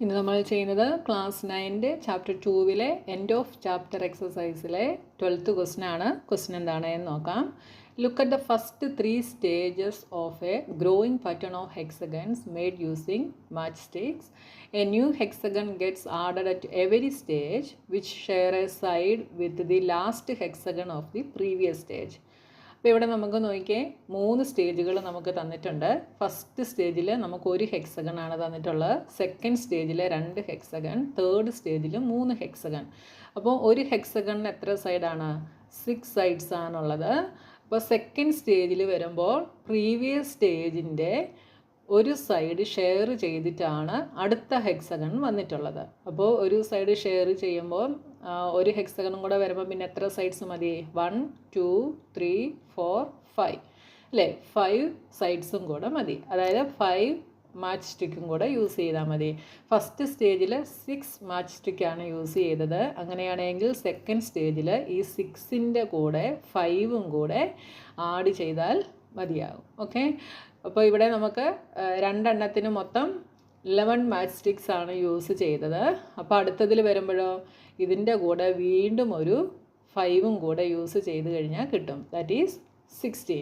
ഇന്ന് നമ്മൾ ചെയ്യുന്നത് class 9 chapter 2 end of chapter എക്സസൈസിലെ 12th ക്വസ്റ്റ്യൻ ആണ്. ക്വസ്റ്റ്യൻ എന്താണ് എന്ന് നോക്കാം. Look at the first 3 stages of a growing pattern of hexagons made using match sticks. A new hexagon gets added at every stage which share a side with the last hexagon of the previous stage. അപ്പോൾ ഇവിടെ നമുക്ക് നോക്കിയേ 3 സ്റ്റേജുകൾ നമുക്ക് തന്നിട്ടുണ്ട്. First സ്റ്റേജിൽ നമുക്ക് 1 hexagon ആണ് തന്നിട്ടുള്ളത്. സെക്കൻഡ് സ്റ്റേജിൽ 2 ഹെക്സഗൺ, തേർഡ് സ്റ്റേജിൽ 3 ഹെക്സഗൺ. അപ്പോൾ ഒരു ഹെക്സഗണിന് എത്ര സൈഡാണ്? 6 സൈഡ്സ് ആണുള്ളത്. അപ്പോൾ സെക്കൻഡ് സ്റ്റേജിൽ വരുമ്പോൾ പ്രീവിയസ് സ്റ്റേജിൻ്റെ ഒരു സൈഡ് ഷെയർ ചെയ്തിട്ടാണ് അടുത്ത ഹെക്സഗൺ വന്നിട്ടുള്ളത്. അപ്പോൾ ഒരു സൈഡ് ഷെയർ ചെയ്യുമ്പോൾ ഒരു ഹെക്സഗണും കൂടെ വരുമ്പോൾ പിന്നെ എത്ര സൈഡ്സ് മതി? 1 2 3 4 5 അല്ലേ? 5 സൈഡ്സും കൂടെ മതി. അതായത് 5 മാച്ച് സ്റ്റിക്കും കൂടെ യൂസ് ചെയ്താൽ മതി. ഫസ്റ്റ് സ്റ്റേജിൽ 6 മാച്ച് സ്റ്റിക്കാണ് യൂസ് ചെയ്തത്. അങ്ങനെയാണെങ്കിൽ സെക്കൻഡ് സ്റ്റേജിൽ ഈ 6ൻ്റെ കൂടെ 5ഉം കൂടെ ആഡ് ചെയ്താൽ മതിയാകും. ഓക്കെ, അപ്പോൾ ഇവിടെ നമുക്ക് 2 എണ്ണത്തിന് മൊത്തം 11 മാച്ച് സ്റ്റിക്സ് ആണ് യൂസ് ചെയ്തത്. അപ്പോൾ അടുത്തതിൽ വരുമ്പോഴോ ഇതിൻ്റെ കൂടെ വീണ്ടും ഒരു 5ഉം കൂടെ യൂസ് ചെയ്ത് കഴിഞ്ഞാൽ കിട്ടും. That is 16.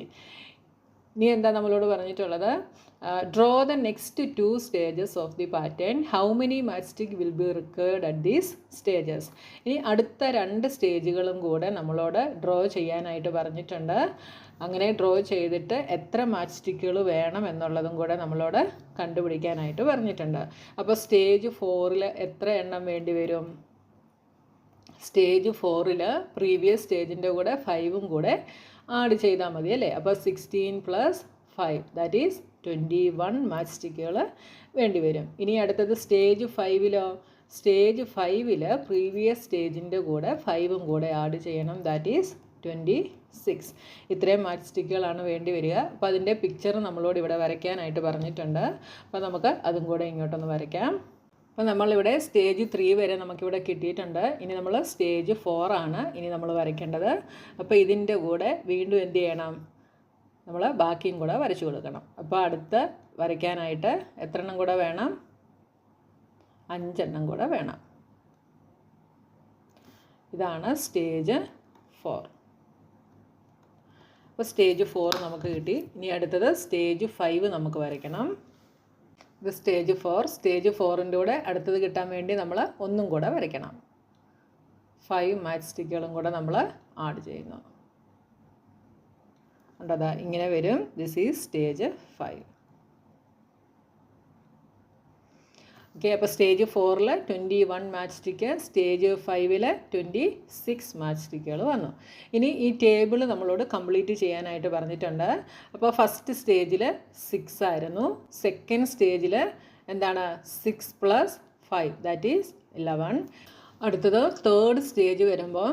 ഇനി എന്താ നമ്മളോട് പറഞ്ഞിട്ടുള്ളത്? Draw the next 2 stages of the pattern. How many match stick will be required at these stages. ഇനി അടുത്ത 2 സ്റ്റേജുകളും കൂടെ നമ്മളോട് ഡ്രോ ചെയ്യാനായിട്ട് പറഞ്ഞിട്ടുണ്ട്. അങ്ങനെ ഡ്രോ ചെയ്തിട്ട് എത്ര മാച്ച് സ്റ്റിക്കുകൾ വേണം എന്നുള്ളതും കൂടെ നമ്മളോട് കണ്ടുപിടിക്കാനായിട്ട് പറഞ്ഞിട്ടുണ്ട്. അപ്പോൾ സ്റ്റേജ് 4 എത്ര എണ്ണം വേണ്ടി വരും? സ്റ്റേജ് 4 പ്രീവിയസ് സ്റ്റേജിൻ്റെ കൂടെ 5ഉം കൂടെ ആഡ് ചെയ്താൽ മതി അല്ലേ? അപ്പോൾ 16 + 5 ദാറ്റ് ഈസ് 21 മാച്ച് സ്റ്റിക്കുകൾ വേണ്ടി വരും. ഇനി അടുത്തത് സ്റ്റേജ് 5 സ്റ്റേജ് 5 പ്രീവിയസ് സ്റ്റേജിൻ്റെ കൂടെ 5ഉം കൂടെ ആഡ് ചെയ്യണം. That is 26. ഇത്രയും മാച്ച് സ്റ്റിക്കുകളാണ് വേണ്ടി വരിക. അപ്പോൾ അതിൻ്റെ പിക്ചർ നമ്മളോട് ഇവിടെ വരയ്ക്കാനായിട്ട് പറഞ്ഞിട്ടുണ്ട്. അപ്പോൾ നമുക്ക് അതും കൂടെ ഇങ്ങോട്ടൊന്ന് വരയ്ക്കാം. അപ്പോൾ നമ്മളിവിടെ സ്റ്റേജ് 3 വരെ നമുക്കിവിടെ കിട്ടിയിട്ടുണ്ട്. ഇനി നമ്മൾ സ്റ്റേജ് 4 ആണ് ഇനി നമ്മൾ വരയ്ക്കേണ്ടത്. അപ്പോൾ ഇതിൻ്റെ കൂടെ വീണ്ടും എന്ത് ചെയ്യണം? നമ്മൾ ബാക്കിയും കൂടെ വരച്ചു കൊടുക്കണം. അപ്പോൾ അടുത്ത് വരയ്ക്കാനായിട്ട് എത്ര എണ്ണം കൂടെ വേണം? 5 എണ്ണം കൂടെ വേണം. ഇതാണ് സ്റ്റേജ് 4. അപ്പോൾ സ്റ്റേജ് 4 നമുക്ക് കിട്ടി. ഇനി അടുത്തത് സ്റ്റേജ് 5 നമുക്ക് വരയ്ക്കണം. ഇത് സ്റ്റേജ് 4. സ്റ്റേജ് 4ൻ്റെ കൂടെ അടുത്തത് കിട്ടാൻ വേണ്ടി നമ്മൾ ഒന്നും കൂടെ വരയ്ക്കണം. 5 മാച്ച് സ്റ്റിക്കുകളും കൂടെ നമ്മൾ ആഡ് ചെയ്യുന്നു. ഉണ്ടതാ ഇങ്ങനെ വരും. This is stage 5. ഓക്കെ, അപ്പോൾ stage 4 21 match stick, stage 5 26 match സ്റ്റിക്കുകൾ വന്നു. ഇനി ഈ ടേബിൾ നമ്മളോട് കംപ്ലീറ്റ് ചെയ്യാനായിട്ട് പറഞ്ഞിട്ടുണ്ട്. അപ്പോൾ ഫസ്റ്റ് സ്റ്റേജിൽ 6 ആയിരുന്നു. സെക്കൻഡ് സ്റ്റേജിൽ എന്താണ്? 6 + 5 ദാറ്റ് ഈസ് 11. അടുത്തത് തേർഡ് സ്റ്റേജ് വരുമ്പോൾ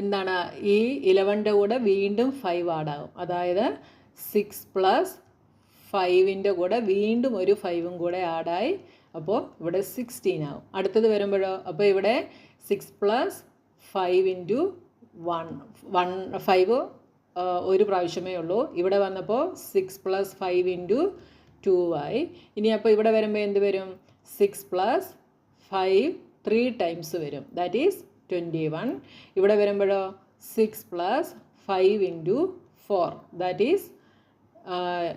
എന്താണ്? ഈ 11ൻ്റെ കൂടെ വീണ്ടും 5 ആഡാകും. അതായത് 6 + 5ൻ്റെ കൂടെ വീണ്ടും ഒരു 5ഉം കൂടെ ആഡായി. അപ്പോൾ ഇവിടെ 16 ആവും. അടുത്തത് വരുമ്പോഴോ അപ്പോൾ ഇവിടെ 6 + 5 × 5 ഒരു പ്രാവശ്യമേ ഉള്ളൂ. ഇവിടെ വന്നപ്പോൾ 6 + 5 × 2 ആയി. ഇനി അപ്പോൾ ഇവിടെ വരുമ്പോൾ എന്ത് വരും? 6 + 5 3 ടൈംസ് വരും. That is 21. ഇവിടെ വരുമ്പോഴോ 6 + 5 × 4 ദാറ്റ് ഈസ്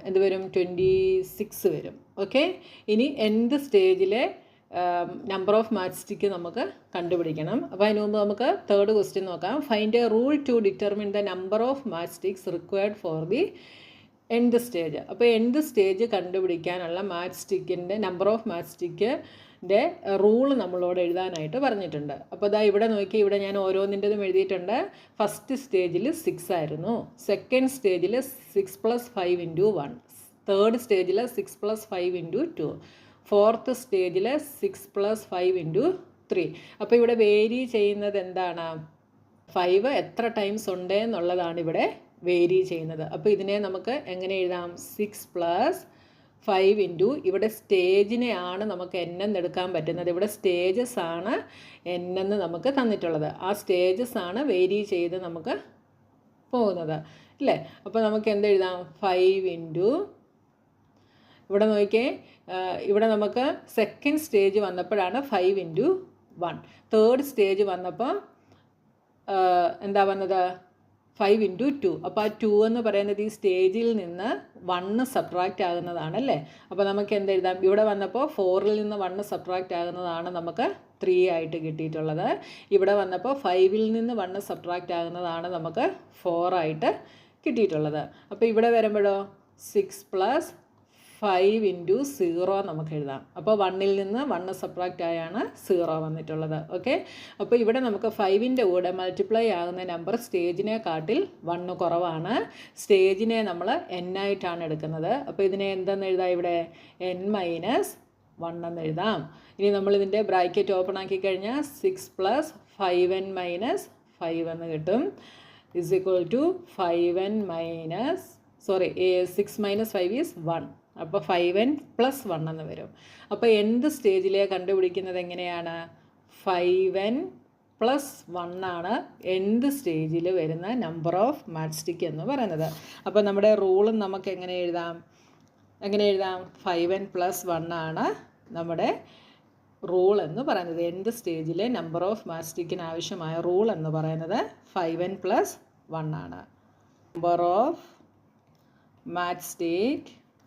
എന്ത് വരും? 26 വരും. ഓക്കെ, ഇനി എന്ത് സ്റ്റേജിലെ നമ്പർ ഓഫ് മാച്ച് സ്റ്റിക്ക് നമുക്ക് കണ്ടുപിടിക്കണം. അപ്പോൾ അതിന് മുമ്പ് നമുക്ക് തേർഡ് ക്വസ്റ്റ്യൻ നോക്കാം. Find a rule to determine the number of match sticks required for the end stage. അപ്പോൾ എൻഡ് സ്റ്റേജ് കണ്ടുപിടിക്കാനുള്ള മാച്ച് സ്റ്റിക്കിൻ്റെ നമ്പർ ഓഫ് മാച്ച് സ്റ്റിക്കിൻ്റെ റൂള് നമ്മളോട് എഴുതാനായിട്ട് പറഞ്ഞിട്ടുണ്ട്. അപ്പോൾ ഇതാ ഇവിടെ നോക്കി, ഇവിടെ ഞാൻ ഓരോന്നിൻ്റെതും എഴുതിയിട്ടുണ്ട്. ഫസ്റ്റ് സ്റ്റേജിൽ 6 ആയിരുന്നു. സെക്കൻഡ് സ്റ്റേജിൽ 6 + 5 × 1. തേർഡ് സ്റ്റേജിൽ 6 + 5 × 2. ഫോർത്ത് സ്റ്റേജിൽ 6 + 5 × 3. അപ്പോൾ ഇവിടെ വേരി ചെയ്യുന്നത് എന്താണ്? 5 എത്ര ടൈംസ് ഉണ്ട് എന്നുള്ളതാണ് ഇവിടെ വേരി ചെയ്യുന്നത്. അപ്പോൾ ഇതിനെ നമുക്ക് എങ്ങനെ എഴുതാം? 6 + 5 × ഇവിടെ സ്റ്റേജിനെയാണ് നമുക്ക് n എന്നെടുക്കാൻ പറ്റുന്നത്. ഇവിടെ സ്റ്റേജസ് ആണ് n എന്ന് നമുക്ക് തന്നിട്ടുള്ളത്. ആ സ്റ്റേജസ് ആണ് വേരി ചെയ്ത് നമുക്ക് പോകുന്നത് അല്ലേ? അപ്പോൾ നമുക്ക് എന്തെഴുതാം? 5 × ഇവിടെ നോക്കിയേ, ഇവിടെ നമുക്ക് സെക്കൻഡ് സ്റ്റേജ് വന്നപ്പോഴാണ് 5 × 1. തേർഡ് സ്റ്റേജ് വന്നപ്പോൾ എന്താ വന്നത് 5 × 2. അപ്പോൾ ആ 2 എന്ന് പറയുന്നത് ഈ സ്റ്റേജിൽ നിന്ന് 1 സബ്ട്രാക്റ്റ് ആകുന്നതാണ് അല്ലേ. അപ്പോൾ നമുക്ക് എന്തെഴുതാം, ഇവിടെ വന്നപ്പോൾ 4ൽ നിന്ന് 1 സബ്ട്രാക്റ്റ് ആകുന്നതാണ് നമുക്ക് 3 ആയിട്ട് കിട്ടിയിട്ടുള്ളത്. ഇവിടെ വന്നപ്പോൾ 5ൽ നിന്ന് 1 സബ്ട്രാക്റ്റ് ആകുന്നതാണ് നമുക്ക് 4 ആയിട്ട് കിട്ടിയിട്ടുള്ളത്. അപ്പോൾ ഇവിടെ വരുമ്പോഴോ 6 + 5 × 0 നമുക്ക് എഴുതാം. അപ്പോൾ 1ൽ നിന്ന് 1 സബ്ട്രാക്റ്റ് ആയാണ് 0 വന്നിട്ടുള്ളത്. ഓക്കെ, അപ്പോൾ ഇവിടെ നമുക്ക് 5ൻ്റെ കൂടെ മൾട്ടിപ്ലൈ ആകുന്ന നമ്പർ സ്റ്റേജിനെക്കാട്ടിൽ 1 കുറവാണ്. സ്റ്റേജിനെ നമ്മൾ n ആയിട്ടാണ് എടുക്കുന്നത്. അപ്പോൾ ഇതിനെ എന്തെന്ന് എഴുതാം, ഇവിടെ n - 1 എന്ന് എഴുതാം. ഇനി നമ്മളിതിൻ്റെ ബ്രാക്കറ്റ് ഓപ്പൺ ആക്കി കഴിഞ്ഞാൽ 6 + 5n - 5 എന്ന് കിട്ടും. = 5n - 6 - 5 is 1. അപ്പോൾ 5n + 1 എന്ന് വരും. അപ്പോൾ എന്ത് സ്റ്റേജിലെ കണ്ടുപിടിക്കുന്നത് എങ്ങനെയാണ്, 5n + 1 ആണ് എന്ത് സ്റ്റേജിൽ വരുന്ന നമ്പർ ഓഫ് മാച്ച് സ്റ്റിക്ക് എന്ന് പറയുന്നത്. അപ്പോൾ നമ്മുടെ റൂളും നമുക്ക് എങ്ങനെ എഴുതാം, 5n + 1 ആണ് നമ്മുടെ റൂൾ എന്ന് പറയുന്നത്. എന്ത് സ്റ്റേജിലെ നമ്പർ ഓഫ് മാച്ച് സ്റ്റിക്കിന് ആവശ്യമായ റൂൾ എന്ന് പറയുന്നത് 5n + 1 ആണ്. Number of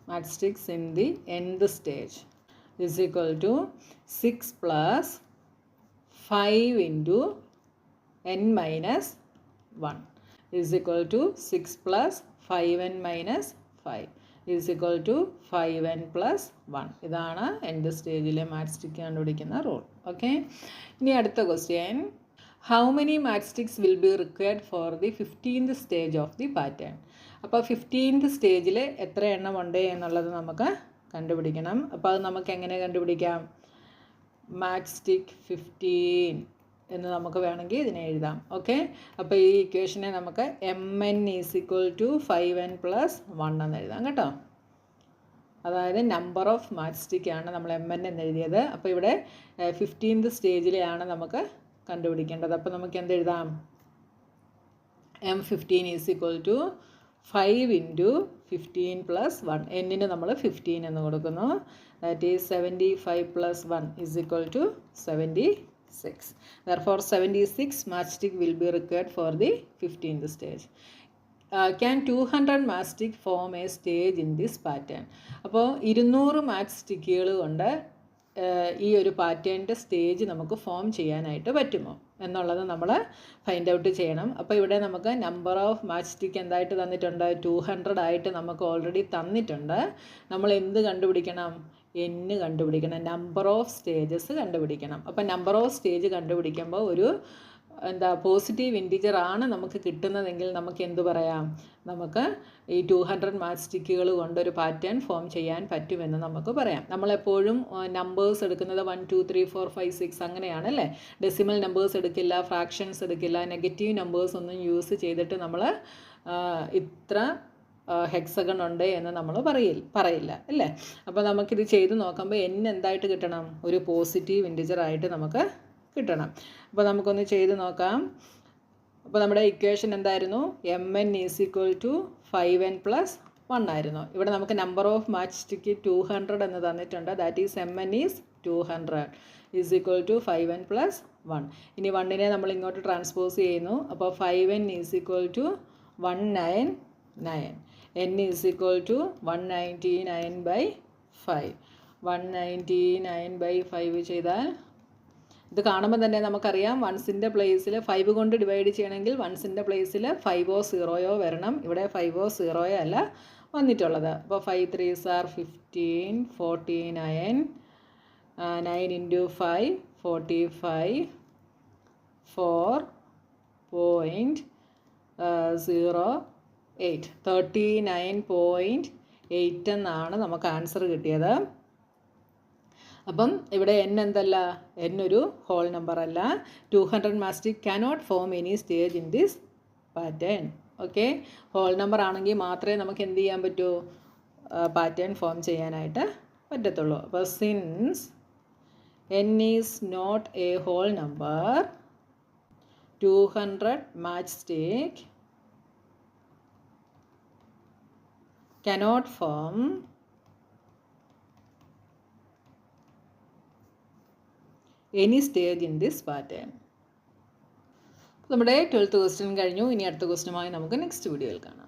matchsticks in the nth stage is equal to 6 + 5 × n - 1 is equal to 6 + 5n - 5 is equal to 5n + 1. ഇതാണ് nth സ്റ്റേജിലെ മാച്ച് സ്റ്റിക്ക് കണ്ടുപിടിക്കുന്ന റൂൾ. ഓക്കെ, ഇനി അടുത്ത question, how many matchsticks will be required for the 15th stage of the pattern? അപ്പോൾ 15th സ്റ്റേജിൽ എത്ര എണ്ണം ഉണ്ട് എന്നുള്ളത് നമുക്ക് കണ്ടുപിടിക്കണം. അപ്പോൾ അത് നമുക്ക് എങ്ങനെ കണ്ടുപിടിക്കാം, മാച്ച് സ്റ്റിക്ക് 15 എന്ന് നമുക്ക് വേണമെങ്കിൽ ഇതിനെ എഴുതാം. ഓക്കെ, അപ്പോൾ ഈ ഇക്വേഷനെ നമുക്ക് mn = 5n + 1 എന്ന് എഴുതാം കേട്ടോ. അതായത് നമ്പർ ഓഫ് മാച്ച് സ്റ്റിക്കാണ് നമ്മൾ mn എന്ന് എഴുതിയത്. അപ്പോൾ ഇവിടെ 15th സ്റ്റേജിലെയാണ് നമുക്ക് കണ്ടുപിടിക്കേണ്ടത്. അപ്പോൾ നമുക്ക് എന്തെഴുതാം, m15 = 5 × 15 + 1. എന്നിന് നമ്മൾ 15 എന്ന് കൊടുക്കുന്നു. That is 75 + 1 = 76. Therefore 76 matchstick will be required for the 15th stage. Can 200 matchstick form a stage in this pattern? അപ്പോൾ 200 മാച്ച് സ്റ്റിക്കുകൾ കൊണ്ട് ഈ ഒരു പാറ്റേണിൻ്റെ സ്റ്റേജ് നമുക്ക് ഫോം ചെയ്യാനായിട്ട് പറ്റുമോ എന്നുള്ളത് നമ്മൾ ഫൈൻഡ് ഔട്ട് ചെയ്യണം. അപ്പോൾ ഇവിടെ നമുക്ക് നമ്പർ ഓഫ് മാച്ച് സ്റ്റിക്ക് എന്തായിട്ട് തന്നിട്ടുണ്ട്, 200 ആയിട്ട് നമുക്ക് ഓൾറെഡി തന്നിട്ടുണ്ട്. നമ്മൾ എന്ത് കണ്ടുപിടിക്കണം, n കണ്ടുപിടിക്കണം, നമ്പർ ഓഫ് സ്റ്റേജസ് കണ്ടുപിടിക്കണം. അപ്പോൾ നമ്പർ ഓഫ് സ്റ്റേജ് കണ്ടുപിടിക്കുമ്പോൾ ഒരു പോസിറ്റീവ് ഇൻറ്റിജർ ആണ് നമുക്ക് കിട്ടുന്നതെങ്കിൽ നമുക്ക് എന്തു പറയാം, നമുക്ക് ഈ 200 മാച്ച് സ്റ്റിക്കുകൾ കൊണ്ടൊരു പാറ്റേൺ ഫോം ചെയ്യാൻ പറ്റുമെന്ന് നമുക്ക് പറയാം. നമ്മളെപ്പോഴും നമ്പേഴ്സ് എടുക്കുന്നത് 1 2 3 4 5 6 അങ്ങനെയാണല്ലേ. ഡെസിമൽ നമ്പേഴ്സ് എടുക്കില്ല, ഫ്രാക്ഷൻസ് എടുക്കില്ല, നെഗറ്റീവ് നമ്പേഴ്സ് ഒന്നും യൂസ് ചെയ്തിട്ട് നമ്മൾ ഇത്ര ഹെക്സഗൺ ഉണ്ട് എന്ന് നമ്മൾ പറയില്ല അല്ലേ. അപ്പോൾ നമുക്കിത് ചെയ്ത് നോക്കുമ്പോൾ n എന്തായിട്ട് കിട്ടണം, ഒരു പോസിറ്റീവ് ഇൻറ്റിജർ ആയിട്ട് നമുക്ക് കിട്ടണം. അപ്പോൾ നമുക്കൊന്ന് ചെയ്ത് നോക്കാം. അപ്പോൾ നമ്മുടെ ഇക്വേഷൻ എന്തായിരുന്നു, mn = 5n + 1 ആയിരുന്നു. ഇവിടെ നമുക്ക് നമ്പർ ഓഫ് മാച്ച് സ്റ്റിക്ക് 200 എന്ന് തന്നിട്ടുണ്ട്. That is mn is 200 = 5n + 1. ഇനി 1നെ നമ്മൾ ഇങ്ങോട്ട് ട്രാൻസ്പോസ് ചെയ്യുന്നു. അപ്പോൾ 5n = 199. n = 199/5. 199/5 ചെയ്താൽ ഇത് കാണുമ്പോൾ തന്നെ നമുക്കറിയാം, വൺസിൻ്റെ പ്ലേസിൽ 5 കൊണ്ട് ഡിവൈഡ് ചെയ്യണമെങ്കിൽ വൺസിൻ്റെ പ്ലേസിൽ 5ഓ 0ഓ വരണം. ഇവിടെ 5ഓ 0ഓ അല്ല വന്നിട്ടുള്ളത്. അപ്പോൾ 5 3s are 15, 49, 9 × 5 45, 4.08 39.8 എന്നാണ് നമുക്ക് ആൻസർ കിട്ടിയത്. അപ്പം ഇവിടെ n എന്തല്ല, n ഒരു ഹോൾ നമ്പർ അല്ല. 200 mastic cannot form any stage in this pattern. Okay, hole number ആണെങ്കിൽ മാത്രമേ നമുക്ക് എന്ത് ചെയ്യാൻ പറ്റൂ, പാറ്റേൺ ഫോം ചെയ്യാനായിട്ട് പറ്റത്തുള്ളൂ. അപ്പോൾ since n is not a whole number, 200 matchstick cannot form any stage in this pattern. നമ്മുടെ 12th ക്വസ്റ്റ്യൻ കഴിഞ്ഞു. ഇനി അടുത്ത ക്വസ്റ്റ്യനുമായി നമുക്ക് നെക്സ്റ്റ് വീഡിയോയിൽ കാണാം.